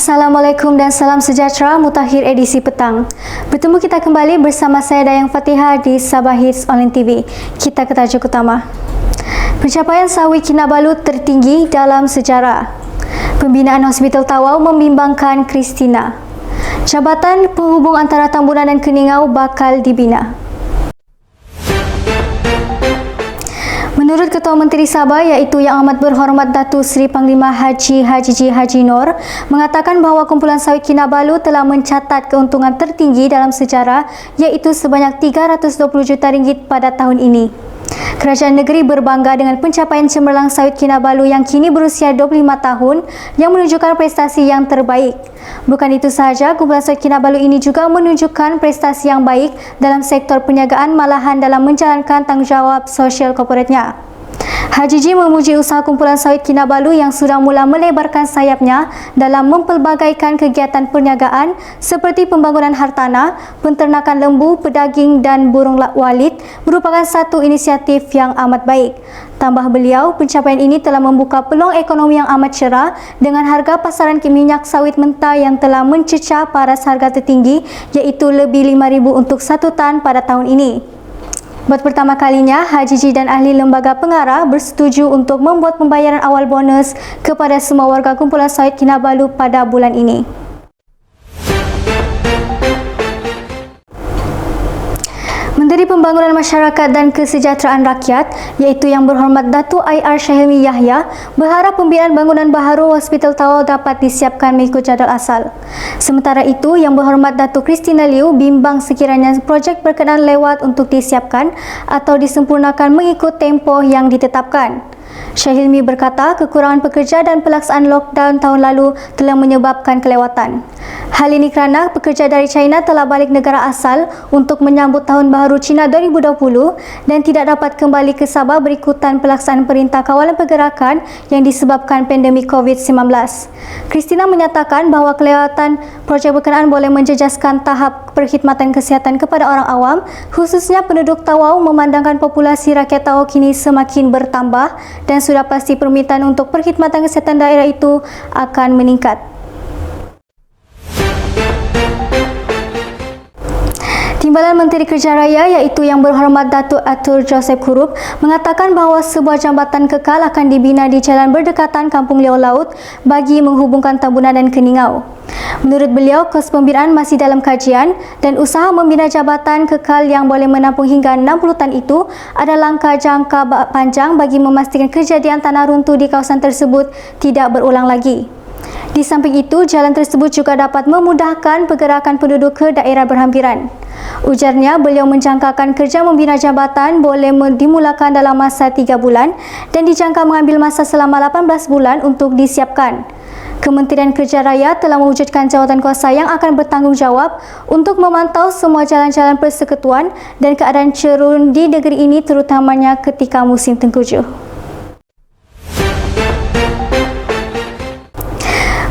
Assalamualaikum dan salam sejahtera, Mutakhir edisi petang. Bertemu kita kembali bersama saya Dayang Fatihah di Sabah Hits Online TV. Kita ke tajuk utama. Pencapaian Sawi Kinabalu tertinggi dalam sejarah. Pembinaan Hospital Tawau membimbangkan Kristina. Jabatan penghubung antara Tambunan dan Keningau bakal dibina. Menurut Ketua Menteri Sabah iaitu Yang Amat Berhormat Datuk Seri Panglima Haji Haji Nur mengatakan bahawa kumpulan sawit Kinabalu telah mencatat keuntungan tertinggi dalam sejarah iaitu sebanyak 320 juta ringgit pada tahun ini. Kerajaan negeri berbangga dengan pencapaian cemerlang sawit Kinabalu yang kini berusia 25 tahun yang menunjukkan prestasi yang terbaik. Bukan itu sahaja, kumpulan sawit Kinabalu ini juga menunjukkan prestasi yang baik dalam sektor perniagaan malahan dalam menjalankan tanggungjawab sosial korporatnya. Haji Ji memuji usaha kumpulan sawit Kinabalu yang sudah mula melebarkan sayapnya dalam mempelbagaikan kegiatan perniagaan seperti pembangunan hartanah, penternakan lembu, pedaging dan burung walit merupakan satu inisiatif yang amat baik. Tambah beliau, pencapaian ini telah membuka peluang ekonomi yang amat cerah dengan harga pasaran minyak sawit mentah yang telah mencecah paras harga tertinggi iaitu lebih RM5,000 untuk 1 tan pada tahun ini. Buat pertama kalinya, Haji Ji dan ahli lembaga pengarah bersetuju untuk membuat pembayaran awal bonus kepada semua warga kumpulan sawit Kinabalu pada bulan ini. Menteri Pembangunan Masyarakat dan Kesejahteraan Rakyat iaitu Yang Berhormat Datuk IR Syahilmi Yahya berharap pembinaan bangunan baharu Hospital Tawau dapat disiapkan mengikut jadual asal. Sementara itu, Yang Berhormat Datuk Kristina Liu bimbang sekiranya projek berkenaan lewat untuk disiapkan atau disempurnakan mengikut tempoh yang ditetapkan. Syahilmi berkata kekurangan pekerja dan pelaksanaan lockdown tahun lalu telah menyebabkan kelewatan. Hal ini kerana pekerja dari China telah balik negara asal untuk menyambut Tahun Baharu Cina 2020 dan tidak dapat kembali ke Sabah berikutan pelaksanaan Perintah Kawalan Pergerakan yang disebabkan pandemik COVID-19. Kristina menyatakan bahawa kelewatan projek berkenaan boleh menjejaskan tahap perkhidmatan kesihatan kepada orang awam, khususnya penduduk Tawau memandangkan populasi rakyat Tawau kini semakin bertambah dan sudah pasti permintaan untuk perkhidmatan kesihatan daerah itu akan meningkat. Timbalan Menteri Kerja Raya iaitu Yang Berhormat Datuk Atur Joseph Kurup mengatakan bahawa sebuah jambatan kekal akan dibina di jalan berdekatan Kampung Leor Laut bagi menghubungkan Tambunan dan Keningau. Menurut beliau, kos pembinaan masih dalam kajian dan usaha membina jambatan kekal yang boleh menampung hingga 60 tan itu adalah langkah jangka panjang bagi memastikan kejadian tanah runtuh di kawasan tersebut tidak berulang lagi. Di samping itu, jalan tersebut juga dapat memudahkan pergerakan penduduk ke daerah berhampiran. Ujarnya, beliau menjangkakan kerja membina jambatan boleh dimulakan dalam masa 3 bulan dan dijangka mengambil masa selama 18 bulan untuk disiapkan. Kementerian Kerja Raya telah mewujudkan jawatan kuasa yang akan bertanggungjawab untuk memantau semua jalan-jalan persekutuan dan keadaan cerun di negeri ini terutamanya ketika musim tengkujuh.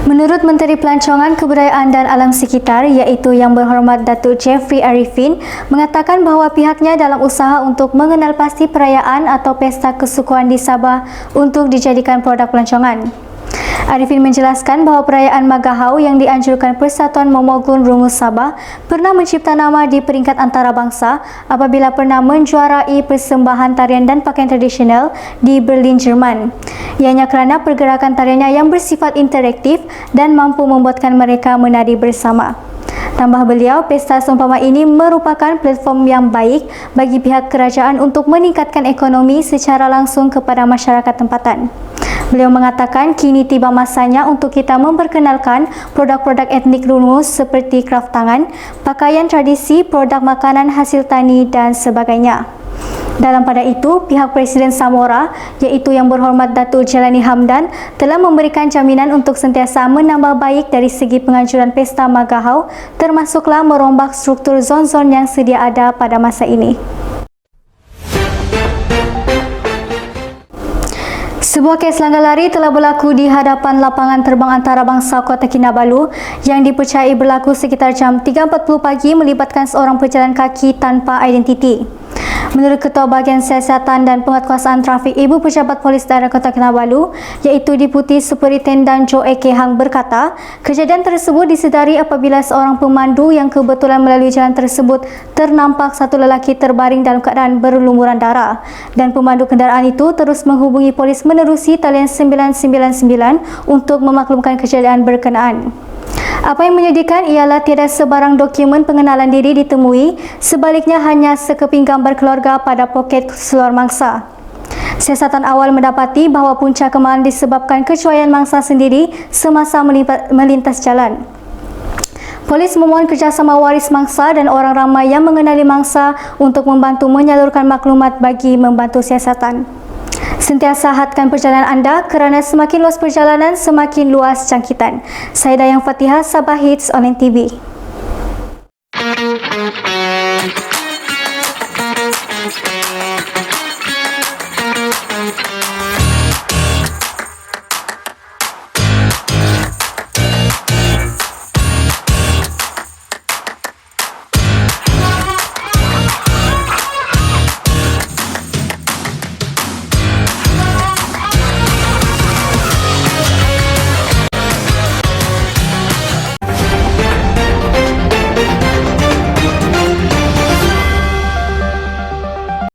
Menurut Menteri Pelancongan, Kebudayaan dan Alam Sekitar iaitu Yang Berhormat Datuk Jeffrey Arifin mengatakan bahawa pihaknya dalam usaha untuk mengenal pasti perayaan atau pesta kesukuan di Sabah untuk dijadikan produk pelancongan. Arifin menjelaskan bahawa perayaan Magahau yang dianjurkan Persatuan Momogun Rumus Sabah pernah mencipta nama di peringkat antarabangsa apabila pernah menjuarai persembahan tarian dan pakaian tradisional di Berlin, Jerman. Ianya kerana pergerakan tariannya yang bersifat interaktif dan mampu membuatkan mereka menari bersama. Tambah beliau, pesta seumpama ini merupakan platform yang baik bagi pihak kerajaan untuk meningkatkan ekonomi secara langsung kepada masyarakat tempatan. Beliau mengatakan kini tiba masanya untuk kita memperkenalkan produk-produk etnik rumus seperti kraft tangan, pakaian tradisi, produk makanan hasil tani dan sebagainya. Dalam pada itu, pihak Presiden Samora iaitu Yang Berhormat Datuk Jelani Hamdan telah memberikan jaminan untuk sentiasa menambah baik dari segi penganjuran pesta Magahau termasuklah merombak struktur zon-zon yang sedia ada pada masa ini. Sebuah kes langgar lari telah berlaku di hadapan lapangan terbang antarabangsa Kota Kinabalu yang dipercayai berlaku sekitar jam 3.40 pagi melibatkan seorang pejalan kaki tanpa identiti. Menurut Ketua Bahagian Siasatan dan Penguatkuasaan Trafik Ibu Pejabat Polis Daerah Kota Kinabalu, iaitu Deputi Superintendent Joe A. K. Hang berkata, kejadian tersebut disedari apabila seorang pemandu yang kebetulan melalui jalan tersebut ternampak satu lelaki terbaring dalam keadaan berlumuran darah dan pemandu kenderaan itu terus menghubungi polis menerusi talian 999 untuk memaklumkan kejadian berkenaan. Apa yang menyedihkan ialah tiada sebarang dokumen pengenalan diri ditemui, sebaliknya hanya sekeping gambar keluarga pada poket seluar mangsa. Siasatan awal mendapati bahawa punca kemalan disebabkan kecuaian mangsa sendiri semasa melintas jalan. Polis memohon kerjasama waris mangsa dan orang ramai yang mengenali mangsa untuk membantu menyalurkan maklumat bagi membantu siasatan. Sentiasa hadkan perjalanan anda kerana semakin luas perjalanan, semakin luas jangkitan. Saya Dayang Fatihah, Sabah Hits Online TV.